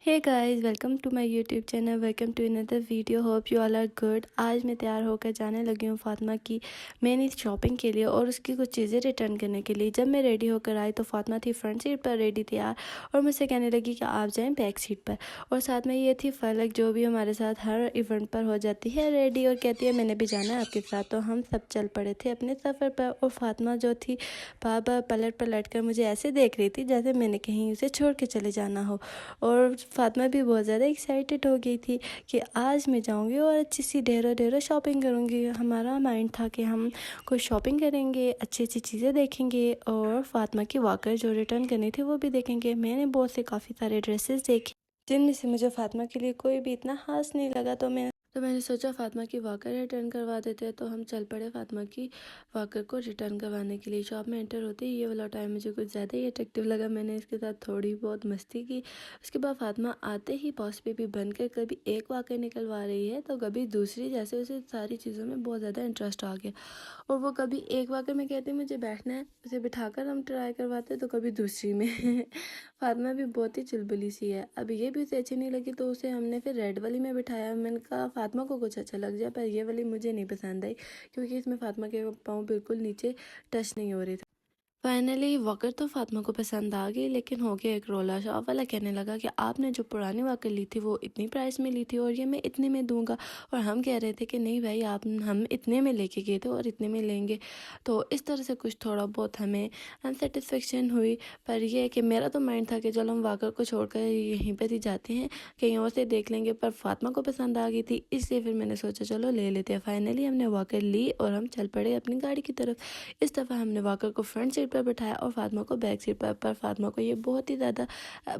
Hey guys, welcome to my YouTube channel. Welcome to another video. Hope you all are good. आज मैं तैयार होकर जाने लगी हूँ फातिमा की मेन शॉपिंग के लिए और उसकी कुछ चीज़ें रिटर्न करने के लिए। जब मैं रेडी होकर आई तो फातिमा थी फ्रंट सीट पर रेडी तैयार और मुझसे कहने लगी कि आप जाएं बैक सीट पर। और साथ में ये थी फलक, जो भी हमारे साथ हर इवेंट पर हो जाती है रेडी और कहती है मैंने भी जाना है आपके साथ। तो हम सब चल पड़े थे अपने सफ़र पर और फातिमा जो थी बार बार पलट पलट कर मुझे ऐसे देख रही थी जैसे मैंने कहीं उसे छोड़ के चले जाना हो। और फातिमा भी बहुत ज़्यादा एक्साइटेड हो गई थी कि आज मैं जाऊंगी और अच्छी सी ढेरों ढेरों शॉपिंग करूंगी। हमारा माइंड था कि हम कुछ शॉपिंग करेंगे, अच्छी अच्छी चीज़ें देखेंगे और फातिमा की वॉकर जो रिटर्न करनी थी वो भी देखेंगे। मैंने बहुत से काफ़ी सारे ड्रेसेस देखे जिनमें से मुझे फातिमा के लिए कोई भी इतना खास नहीं लगा। तो मैंने सोचा फातिमा की वॉकर रिटर्न करवा देते हैं। तो हम चल पड़े फातिमा की वॉकर को रिटर्न करवाने के लिए। शॉप में एंटर होते ही ये वाला टाइम मुझे कुछ ज़्यादा ही अट्रैक्टिव लगा। मैंने इसके साथ थोड़ी बहुत मस्ती की। उसके बाद फातिमा आते ही बॉस बेबी बनकर कभी एक वॉकर निकलवा रही है तो कभी दूसरी, जैसे उसे सारी चीज़ों में बहुत ज़्यादा इंटरेस्ट आ गया। और वो कभी एक वॉकर में कहती मुझे बैठना है, उसे बिठाकर हम ट्राई करवाते तो कभी दूसरी में। फातिमा भी बहुत ही चुलबुली सी है। अब ये भी उसे अच्छी नहीं लगी तो उसे हमने फिर रेड वाली में बिठाया। मैंने कहा फातिमा को कुछ अच्छा लग जाए, पर ये वाली मुझे नहीं पसंद आई क्योंकि इसमें फातिमा के पाँव बिल्कुल नीचे टच नहीं हो रहे थे। फाइनली वॉकर तो फातिमा को पसंद आ गई, लेकिन हो गया एक रोला। शॉप वाला कहने लगा कि आपने जो पुरानी वॉकर ली थी वो इतनी प्राइस में ली थी और ये मैं इतने में दूंगा। और हम कह रहे थे कि नहीं भाई, आप हम इतने में लेके गए थे और इतने में लेंगे। तो इस तरह से कुछ थोड़ा बहुत हमें अनसेटिस्फेक्शन हुई। पर यह है कि मेरा तो माइंड था कि चलो हम वॉकर को छोड़कर यहीं पर ही जाते हैं, कहीं और से देख लेंगे। पर फातिमा को पसंद आ गई थी, इसलिए फिर मैंने सोचा चलो ले लेते हैं। फाइनली हमने वॉकर ली और हम चल पड़े अपनी गाड़ी की तरफ। इस दफ़ा हमने वॉकर को फ्रंट सीट पर बिठाया और फातिमा को बैक सीट पर फातिमा को ये बहुत ही ज़्यादा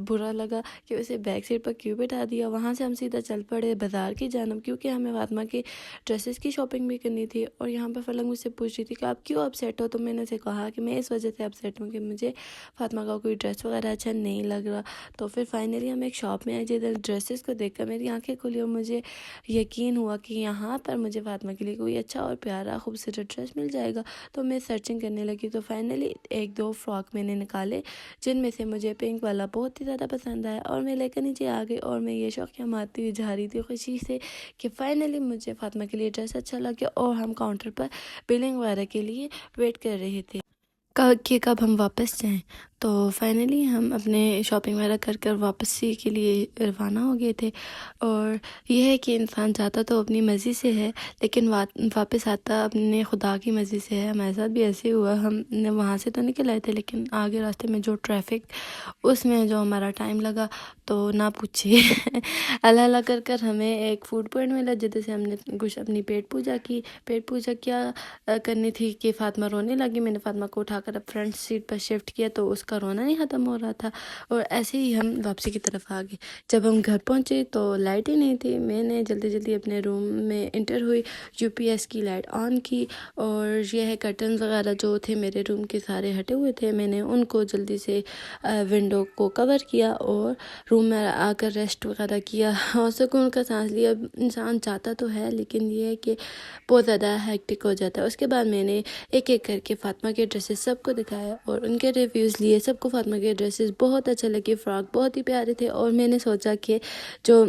बुरा लगा कि उसे बैक सीट पर क्यों बिठा दिया। वहाँ से हम सीधा चल पड़े बाज़ार की जानब, क्योंकि हमें फातिमा के ड्रेसेस की शॉपिंग भी करनी थी। और यहाँ पर फलक मुझसे पूछ रही थी कि आप क्यों अपसेट हो। तो मैंने उसे कहा कि मैं इस वजह से अपसेट हूँ कि मुझे फातिमा का कोई ड्रेस वगैरह अच्छा नहीं लग रहा। तो फिर फाइनली हम एक शॉप में आए जिधर ड्रेसेस को देखकर मेरी आंखें खुली और मुझे यकीन हुआ कि यहाँ पर मुझे फातिमा के लिए कोई अच्छा और प्यारा खूबसूरत ड्रेस मिल जाएगा। तो मैं सर्चिंग करने लगी तो फाइनली एक दो फ्रॉक मैंने निकाले जिनमें से मुझे पिंक वाला बहुत ही ज़्यादा पसंद आया और मैं लेकर नीचे आ गई। और मैं ये शौक़िया मारती हुई जा रही थी खुशी से कि फाइनली मुझे फातिमा के लिए ड्रेस अच्छा लग गया। और हम काउंटर पर बिलिंग वगैरह के लिए वेट कर रहे थे कि कब हम वापस जाएं। तो फाइनली हम अपने शॉपिंग वगैरह कर कर वापसी के लिए रवाना हो गए थे। और यह है कि इंसान जाता तो अपनी मर्ज़ी से है, लेकिन वापस आता अपने खुदा की मर्ज़ी से है। हमारे साथ भी ऐसे हुआ। हम वहाँ से तो निकल आए थे, लेकिन आगे रास्ते में जो ट्रैफिक, उसमें जो हमारा टाइम लगा तो ना पूछिए। अल्लाह अल्लाह कर कर हमें एक फूड पॉइंट मिला जिधर से हमने कुछ अपनी पेट पूजा की। पेट पूजा क्या करनी थी कि फातिमा रोने लगी। मैंने फातिमा को उठाकर अब फ्रंट सीट पर शिफ्ट किया तो उसका रोना नहीं ख़त्म हो रहा था। और ऐसे ही हम वापसी की तरफ आ गए। जब हम घर पहुंचे तो लाइट ही नहीं थी। मैंने जल्दी जल्दी अपने रूम में इंटर हुई, यूपीएस की लाइट ऑन की और यह है कर्टन वगैरह जो थे मेरे रूम के सारे हटे हुए थे, मैंने उनको जल्दी से विंडो को कवर किया और रूम में आकर रेस्ट वगैरह किया और सुकून का सांस लिया। इंसान चाहता तो है, लेकिन ये है कि बहुत ज़्यादा हेक्टिक हो जाता है। उसके बाद मैंने एक एक करके फातिमा के ड्रेसेस सबको दिखाया और उनके रिव्यूज़ लिए। सबको फातिमा के ड्रेसेस बहुत अच्छे लगे, फ्रॉक बहुत ही प्यारे थे। और मैंने सोचा कि जो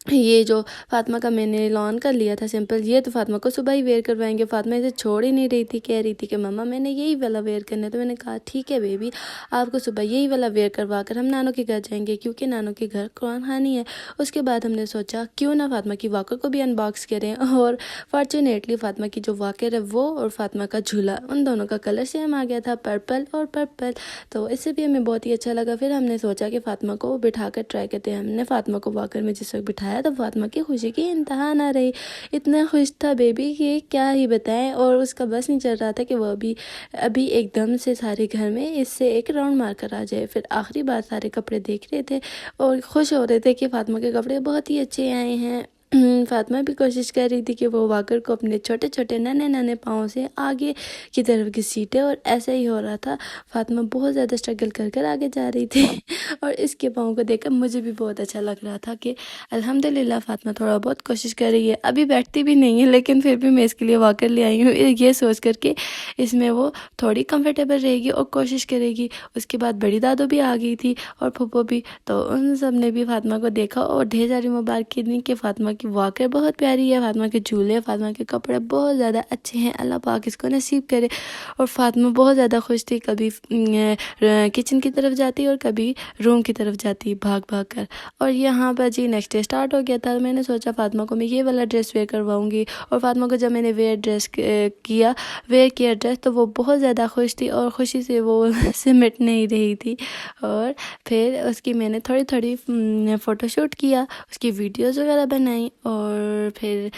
ये जो फातिमा का मैंने लॉन कर लिया था सिंपल, ये तो फातिमा को सुबह ही वेयर करवाएंगे। फातिमा इसे छोड़ ही नहीं रही थी, कह रही थी कि मम्मा मैंने यही वाला वेयर करना है। तो मैंने कहा ठीक है बेबी, आपको सुबह यही वाला वेयर करवा कर हम नानों के घर जाएंगे, क्योंकि नानों के घर कुरान खानी है। उसके बाद हमने सोचा क्यों ना फातिमा की वॉकर को भी अनबॉक्स करें। और फॉर्चुनेटली फातिमा की जो वॉकर है वो और फातिमा का झूला, उन दोनों का कलर सेम आ गया था, पर्पल और पर्पल। तो इससे भी हमें बहुत ही अच्छा लगा। फिर हमने सोचा कि फातिमा को बिठा कर ट्राई करते हैं। हमने फातिमा को वॉकर में जिस वक्त बिठाया तो फातिमा की खुशी की इंतहा ना रही। इतना खुश था बेबी कि क्या ही बताएं। और उसका बस नहीं चल रहा था कि वो अभी एकदम से सारे घर में इससे एक राउंड मार कर आ जाए। फिर आखिरी बार सारे कपड़े देख रहे थे और खुश हो रहे थे कि फातिमा के कपड़े बहुत ही अच्छे आए हैं। फातिमा भी कोशिश कर रही थी कि वो वॉकर को अपने छोटे छोटे नन्हे नन्हे पाँव से आगे की तरफ घसीटे, और ऐसा ही हो रहा था। फातिमा बहुत ज़्यादा स्ट्रगल कर कर आगे जा रही थी और इसके पाँव को देखकर मुझे भी बहुत अच्छा लग रहा था कि अल्हम्दुलिल्लाह फातिमा थोड़ा बहुत कोशिश कर रही है। अभी बैठती भी नहीं है, लेकिन फिर भी मैं इसके लिए वॉकर ले आई हूँ, ये सोच कर के इसमें वो थोड़ी कंफर्टेबल रहेगी और कोशिश करेगी। उसके बाद बड़ी दादू भी आ गई थी और फूफो भी, तो उन सब ने भी फातिमा को देखा और ढेर सारी मुबारक दी कि फातिमा की वॉकर बहुत प्यारी है, फातिमा के झूले, फातिमा के कपड़े बहुत ज़्यादा अच्छे हैं, अल्लाह पाक इसको नसीब करे। और फातिमा बहुत ज़्यादा खुश थी, कभी किचन की तरफ जाती और कभी रूम की तरफ जाती भाग भाग कर। और यहाँ पर जी नेक्स्ट डे स्टार्ट हो गया था। मैंने सोचा फातिमा को मैं ये वाला ड्रेस वेयर करवाऊँगी, और फातिमा को जब मैंने वेयर किया ड्रेस, तो वो बहुत ज़्यादा खुश थी और खुशी से वो सिमट नहीं रही थी। और फिर उसकी मैंने थोड़ी थोड़ी फ़ोटोशूट किया, उसकी वीडियोज़ वगैरह बनाई, और फिर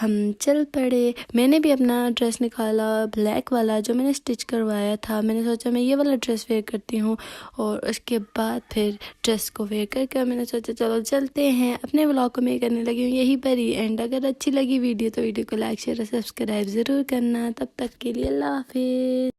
हम चल पड़े। मैंने भी अपना ड्रेस निकाला, ब्लैक वाला जो मैंने स्टिच करवाया था। मैंने सोचा मैं ये वाला ड्रेस वेयर करती हूँ, और उसके बाद फिर ड्रेस को वेयर करके मैंने सोचा चलो चलते हैं। अपने व्लॉग को मैं करने लगी हूँ यहीं पर ही एंड। अगर अच्छी लगी वीडियो तो वीडियो को लाइक शेयर और सब्सक्राइब ज़रूर करना। तब तक के लिए अल्लाह हाफिज़।